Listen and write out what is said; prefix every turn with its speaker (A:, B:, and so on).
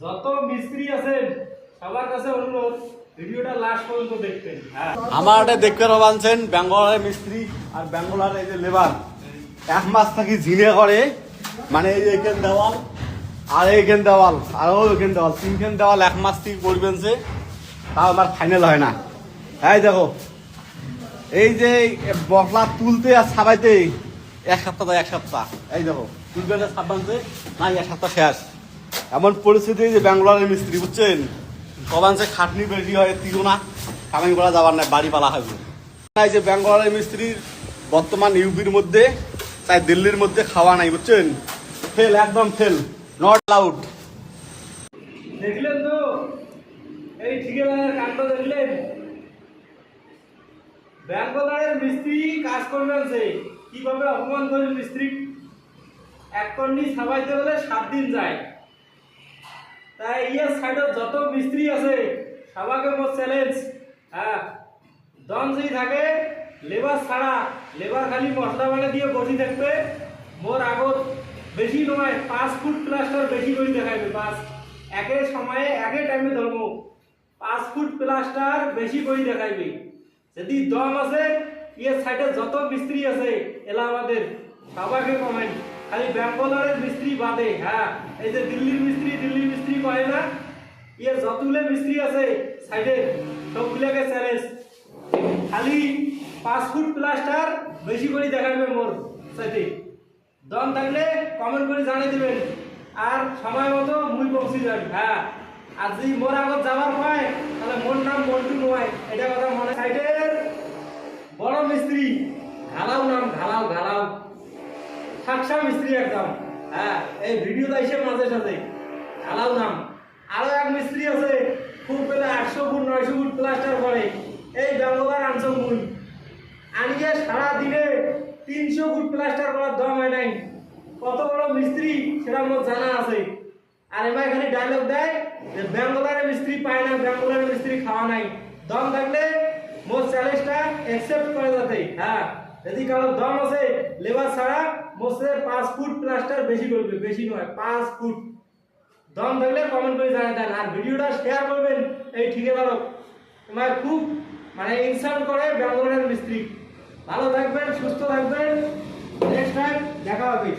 A: যত মিস্ত্রি আছেন সবার কাছে অনুরোধ ভিডিওটা লাস্ট পর্যন্ত দেখবেন।
B: আমার এটা দেখতে পাচ্ছেন বেঙ্গলের মিস্ত্রি আর বেঙ্গলার এই যে লেবার এক মাস থাকি ঝিনে করে, মানে এই যে এখান দেওয়াল আর এইখান দেওয়াল আর ওইখান দেওয়াল তিনখান দেওয়াল এক মাস থেকে করবেন সে, তাও আমার ফাইনাল হয় না। এই দেখো এই যে বকলা তুলতে আর ছাপাইতে এক সপ্তাহ এক সপ্তাহ, এই দেখো তুলবে ছাপানতে না এক সপ্তাহ শেষ। এমন পরিস্থিতি যে ব্যাঙ্গলোরের মিস্ত্রি বুঝছেন, কবানসে খাটনি বেশি হয় তিরো না কামাই করা যাবার না, বাড়ি পালা হবে। এই যে ব্যাঙ্গলোরের মিস্ত্রির বর্তমান ইউপির মধ্যে চাই দিল্লির মধ্যে খাওয়া নাই বুঝছেন, ফেল একদম ফেল, নট অ্যালাউড।
A: দেখলেন তো এই ঠিকাদারের কাণ্ড দেখলেন, ব্যাঙ্গলোরের মিস্ত্রি কাজ করবেন যে কিভাবে অপমান করে মিস্ত্রি, এক কর্নি সাবাইতে গেলে 7 দিন যায়। তাই ইয়ে সাইডের যত মিস্ত্রি আছে সবাইকে মোট চ্যালেঞ্জ, দম যদি থাকে লেবার ছাড়া, লেবার খালি মশলা বানা দিয়ে বসে থাকবে, মোর আগত বেশি নয় 5 ফুট প্লাস্টার বেশি করে দেখাইবে, বাস একে সময়ে একে টাইমে ধর্ম 5 ফুট প্লাস্টার বেশি করে দেখাইবে। যদি দম আছে ইয়ে সাইডে যত মিস্ত্রি আছে এলা আমাদের সবাইকে কমেন্ট, খালি ব্যাঙ্গলোরের মিস্ত্রি বাদে। এই যে দিল্লির মিস্ত্রি কয় না, ইয়ে যতগুলো মিস্ত্রি আছে সাইডে সবগুলোকে চ্যালেঞ্জ, খালি 5 ফুট প্লাস্টার বেশি করে দেখাবে মোর সাথে। দম থাকলে কমেন্ট করে জানিয়ে দেবেন, আর সময় মতো মুই পৌঁছে যাবেন। আর যদি মোর আগত যাবার হয় তাহলে মোর নাম মন্টু নয়, এটা কথা মনে। সাইডের বড় মিস্ত্রি ঘালাও নাম, ঘালাও সাকসা মিস্ত্রি একদম, এই ভিডিওটা এসে মাঝে সাথে ঘালাও নাম। আরো এক মিস্ত্রি আছে খুব পেলে 800 ফুট 900 ফুট প্লাস্টার করে, এই বেঙ্গলার আনছো মুই আনিয়ে সারা দিনে 300 ফুট প্লাস্টার করার দম হয় নাই। কত বড় মিস্ত্রি সেটা মোর জানা আছে। আর এবার এখানে ডায়লগ দেয় যে বেঙ্গলারের মিস্ত্রি পায় না, বেঙ্গলারের মিস্ত্রি খাওয়া নাই। দম থাকলে মোর চ্যালেঞ্জটা অ্যাকসেপ্ট করে যাতে। যদি কারো দম আছে লেবার ছাড়া মোসে 5 ফুট প্লাস্টার বেশি করবে, বেশি নয় 5 ফুট। দম থাকলে কমেন্ট করে জানিয়ে দেন, আর ভিডিওটা শেয়ার করবেন। এই ঠিকাদারক তোমার খুব মানে ইনসাল্ট করে বেঙ্গলোরের মিস্ত্রি। ভালো থাকবেন, সুস্থ থাকবেন, নেক্সট টাইম দেখা হবে।